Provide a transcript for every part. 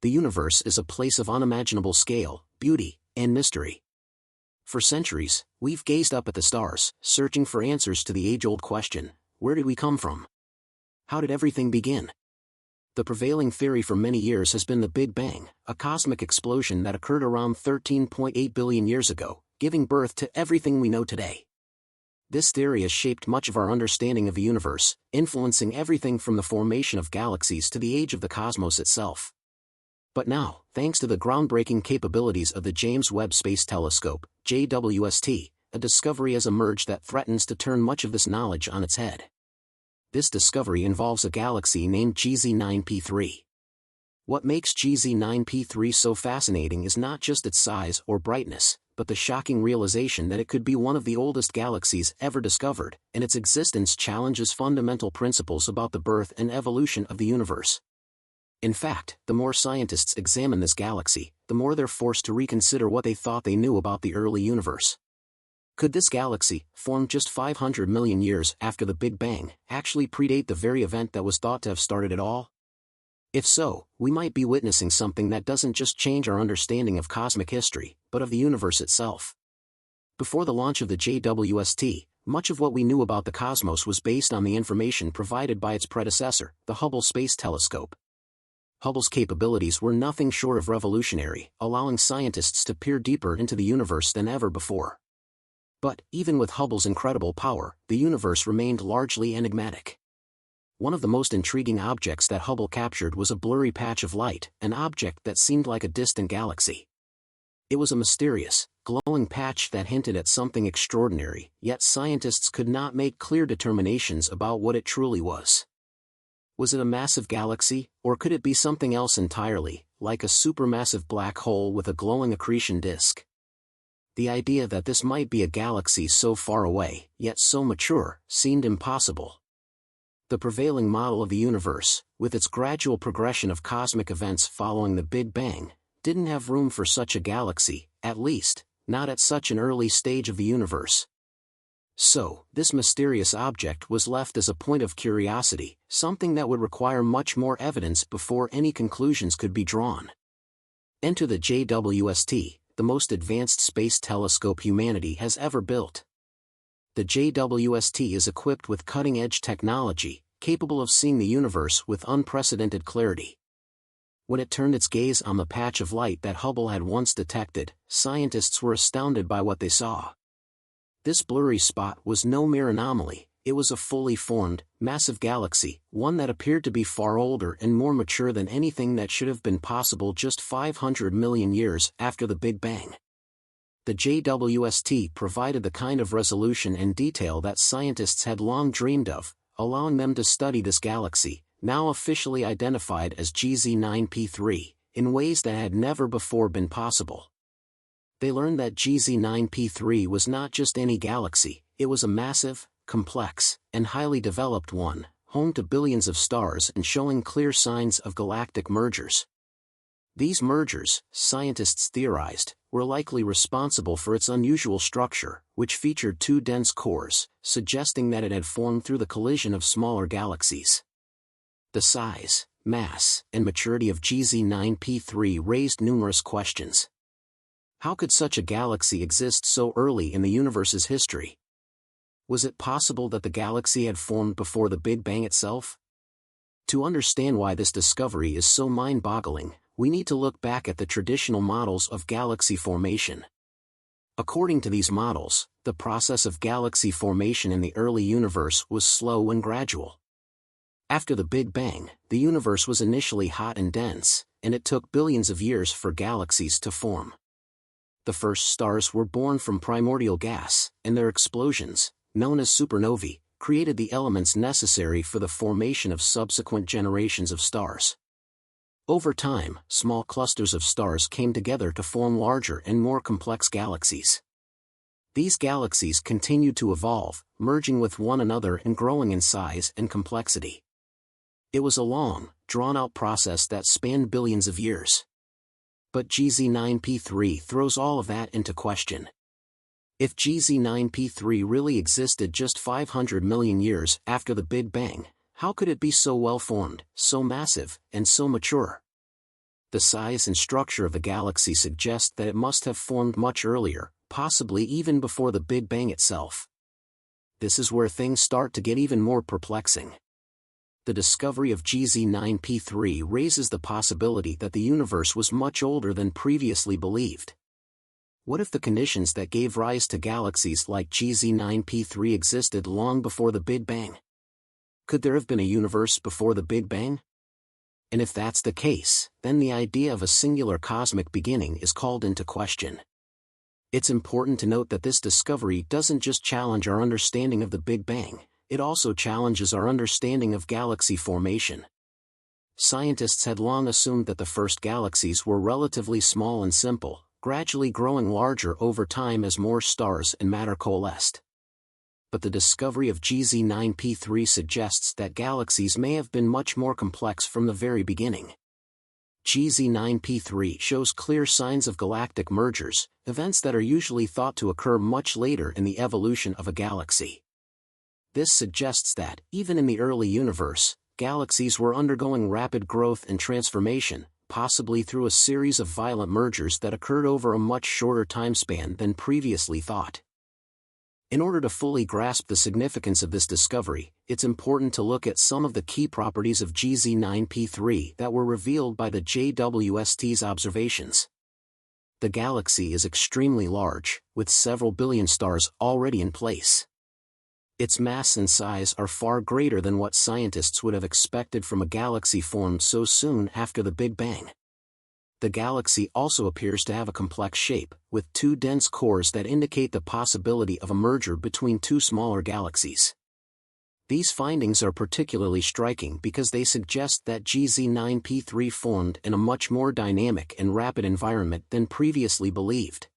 The universe is a place of unimaginable scale, beauty, and mystery. For centuries, we've gazed up at the stars, searching for answers to the age-old question, where did we come from? How did everything begin? The prevailing theory for many years has been the Big Bang, a cosmic explosion that occurred around 13.8 billion years ago, giving birth to everything we know today. This theory has shaped much of our understanding of the universe, influencing everything from the formation of galaxies to the age of the cosmos itself. But now, thanks to the groundbreaking capabilities of the James Webb Space Telescope, JWST, a discovery has emerged that threatens to turn much of this knowledge on its head. This discovery involves a galaxy named GZ9 P3. What makes GZ9 P3 so fascinating is not just its size or brightness, but the shocking realization that it could be one of the oldest galaxies ever discovered, and its existence challenges fundamental principles about the birth and evolution of the universe. In fact, the more scientists examine this galaxy, the more they're forced to reconsider what they thought they knew about the early universe. Could this galaxy, formed just 500 million years after the Big Bang, actually predate the very event that was thought to have started it all? If so, we might be witnessing something that doesn't just change our understanding of cosmic history, but of the universe itself. Before the launch of the JWST, much of what we knew about the cosmos was based on the information provided by its predecessor, the Hubble Space Telescope. Hubble's capabilities were nothing short of revolutionary, allowing scientists to peer deeper into the universe than ever before. But, even with Hubble's incredible power, the universe remained largely enigmatic. One of the most intriguing objects that Hubble captured was a blurry patch of light, an object that seemed like a distant galaxy. It was a mysterious, glowing patch that hinted at something extraordinary, yet scientists could not make clear determinations about what it truly was. Was it a massive galaxy, or could it be something else entirely, like a supermassive black hole with a glowing accretion disk? The idea that this might be a galaxy so far away, yet so mature, seemed impossible. The prevailing model of the universe, with its gradual progression of cosmic events following the Big Bang, didn't have room for such a galaxy, at least, not at such an early stage of the universe. So, this mysterious object was left as a point of curiosity, something that would require much more evidence before any conclusions could be drawn. Enter the JWST, the most advanced space telescope humanity has ever built. The JWST is equipped with cutting-edge technology, capable of seeing the universe with unprecedented clarity. When it turned its gaze on the patch of light that Hubble had once detected, scientists were astounded by what they saw. This blurry spot was no mere anomaly, it was a fully formed, massive galaxy, one that appeared to be far older and more mature than anything that should have been possible just 500 million years after the Big Bang. The JWST provided the kind of resolution and detail that scientists had long dreamed of, allowing them to study this galaxy, now officially identified as GZ9 P3, in ways that had never before been possible. They learned that GZ9 P3 was not just any galaxy, it was a massive, complex, and highly developed one, home to billions of stars and showing clear signs of galactic mergers. These mergers, scientists theorized, were likely responsible for its unusual structure, which featured two dense cores, suggesting that it had formed through the collision of smaller galaxies. The size, mass, and maturity of GZ9 P3 raised numerous questions. How could such a galaxy exist so early in the universe's history? Was it possible that the galaxy had formed before the Big Bang itself? To understand why this discovery is so mind-boggling, we need to look back at the traditional models of galaxy formation. According to these models, the process of galaxy formation in the early universe was slow and gradual. After the Big Bang, the universe was initially hot and dense, and it took billions of years for galaxies to form. The first stars were born from primordial gas, and their explosions, known as supernovae, created the elements necessary for the formation of subsequent generations of stars. Over time, small clusters of stars came together to form larger and more complex galaxies. These galaxies continued to evolve, merging with one another and growing in size and complexity. It was a long, drawn-out process that spanned billions of years. But GZ9 P3 throws all of that into question. If GZ9 P3 really existed just 500 million years after the Big Bang, how could it be so well-formed, so massive, and so mature? The size and structure of the galaxy suggest that it must have formed much earlier, possibly even before the Big Bang itself. This is where things start to get even more perplexing. The discovery of GZ9 P3 raises the possibility that the universe was much older than previously believed. What if the conditions that gave rise to galaxies like GZ9 P3 existed long before the Big Bang? Could there have been a universe before the Big Bang? And if that's the case, then the idea of a singular cosmic beginning is called into question. It's important to note that this discovery doesn't just challenge our understanding of the Big Bang, it also challenges our understanding of galaxy formation. Scientists had long assumed that the first galaxies were relatively small and simple, gradually growing larger over time as more stars and matter coalesced. But the discovery of GZ9 P3 suggests that galaxies may have been much more complex from the very beginning. GZ9 P3 shows clear signs of galactic mergers, events that are usually thought to occur much later in the evolution of a galaxy. This suggests that, even in the early universe, galaxies were undergoing rapid growth and transformation, possibly through a series of violent mergers that occurred over a much shorter timespan than previously thought. In order to fully grasp the significance of this discovery, it's important to look at some of the key properties of GZ9 P3 that were revealed by the JWST's observations. The galaxy is extremely large, with several billion stars already in place. Its mass and size are far greater than what scientists would have expected from a galaxy formed so soon after the Big Bang. The galaxy also appears to have a complex shape, with two dense cores that indicate the possibility of a merger between two smaller galaxies. These findings are particularly striking because they suggest that GZ9 P3 formed in a much more dynamic and rapid environment than previously believed.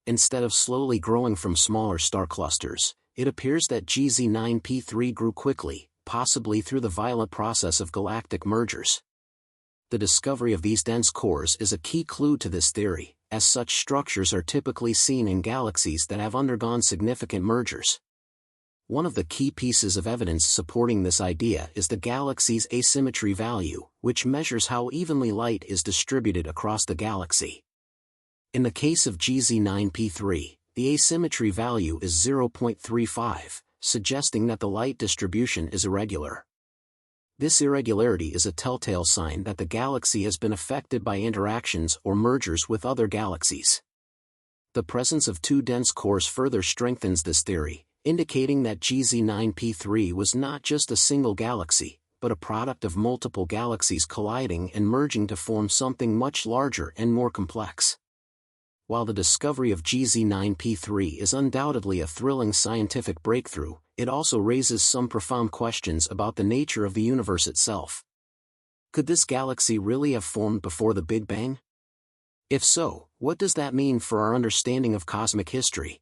Instead of slowly growing from smaller star clusters, it appears that GZ9 P3 grew quickly, possibly through the violent process of galactic mergers. The discovery of these dense cores is a key clue to this theory, as such structures are typically seen in galaxies that have undergone significant mergers. One of the key pieces of evidence supporting this idea is the galaxy's asymmetry value, which measures how evenly light is distributed across the galaxy. In the case of GZ9 P3, the asymmetry value is 0.35, suggesting that the light distribution is irregular. This irregularity is a telltale sign that the galaxy has been affected by interactions or mergers with other galaxies. The presence of two dense cores further strengthens this theory, indicating that GZ9 P3 was not just a single galaxy, but a product of multiple galaxies colliding and merging to form something much larger and more complex. While the discovery of GZ9 P3 is undoubtedly a thrilling scientific breakthrough, it also raises some profound questions about the nature of the universe itself. Could this galaxy really have formed before the Big Bang? If so, what does that mean for our understanding of cosmic history?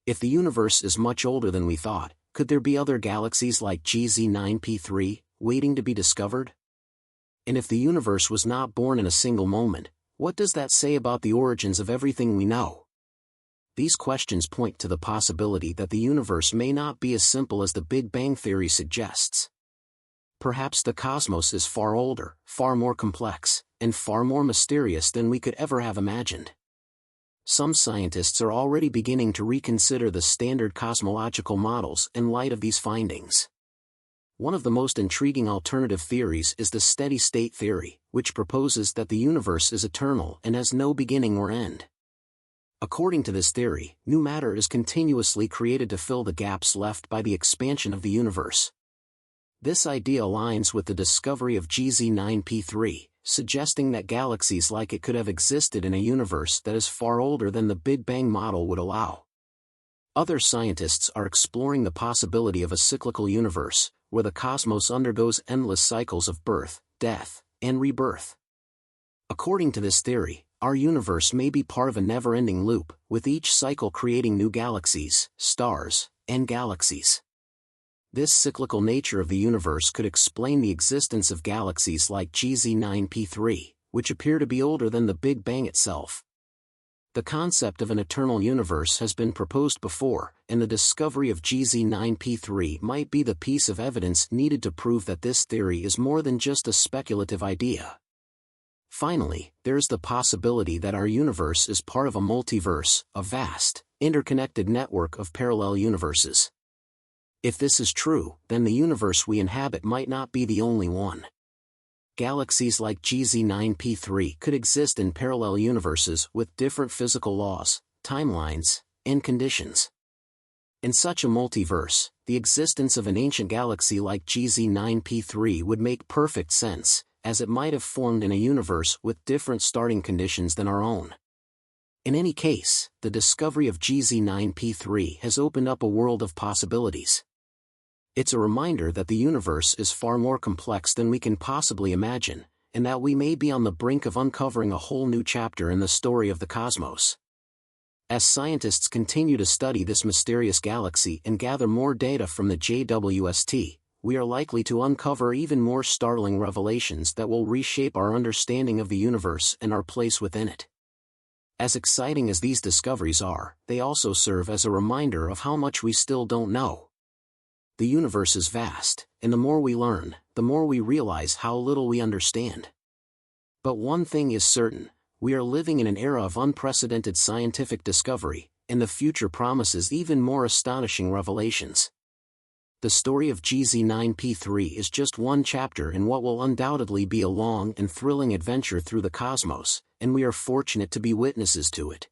If the universe is much older than we thought, could there be other galaxies like GZ9 P3, waiting to be discovered? And if the universe was not born in a single moment, what does that say about the origins of everything we know? These questions point to the possibility that the universe may not be as simple as the Big Bang theory suggests. Perhaps the cosmos is far older, far more complex, and far more mysterious than we could ever have imagined. Some scientists are already beginning to reconsider the standard cosmological models in light of these findings. One of the most intriguing alternative theories is the steady-state theory, which proposes that the universe is eternal and has no beginning or end. According to this theory, new matter is continuously created to fill the gaps left by the expansion of the universe. This idea aligns with the discovery of GZ9 P3, suggesting that galaxies like it could have existed in a universe that is far older than the Big Bang model would allow. Other scientists are exploring the possibility of a cyclical universe, where the cosmos undergoes endless cycles of birth, death, and rebirth. According to this theory, our universe may be part of a never-ending loop, with each cycle creating new galaxies, stars, and galaxies. This cyclical nature of the universe could explain the existence of galaxies like GZ9 P3, which appear to be older than the Big Bang itself. The concept of an eternal universe has been proposed before, and the discovery of GZ9 P3 might be the piece of evidence needed to prove that this theory is more than just a speculative idea. Finally, there is the possibility that our universe is part of a multiverse, a vast, interconnected network of parallel universes. If this is true, then the universe we inhabit might not be the only one. Galaxies like GZ9 P3 could exist in parallel universes with different physical laws, timelines, and conditions. In such a multiverse, the existence of an ancient galaxy like GZ9 P3 would make perfect sense, as it might have formed in a universe with different starting conditions than our own. In any case, the discovery of GZ9 P3 has opened up a world of possibilities. It's a reminder that the universe is far more complex than we can possibly imagine, and that we may be on the brink of uncovering a whole new chapter in the story of the cosmos. As scientists continue to study this mysterious galaxy and gather more data from the JWST, we are likely to uncover even more startling revelations that will reshape our understanding of the universe and our place within it. As exciting as these discoveries are, they also serve as a reminder of how much we still don't know. The universe is vast, and the more we learn, the more we realize how little we understand. But one thing is certain: we are living in an era of unprecedented scientific discovery, and the future promises even more astonishing revelations. The story of GZ9 P3 is just one chapter in what will undoubtedly be a long and thrilling adventure through the cosmos, and we are fortunate to be witnesses to it.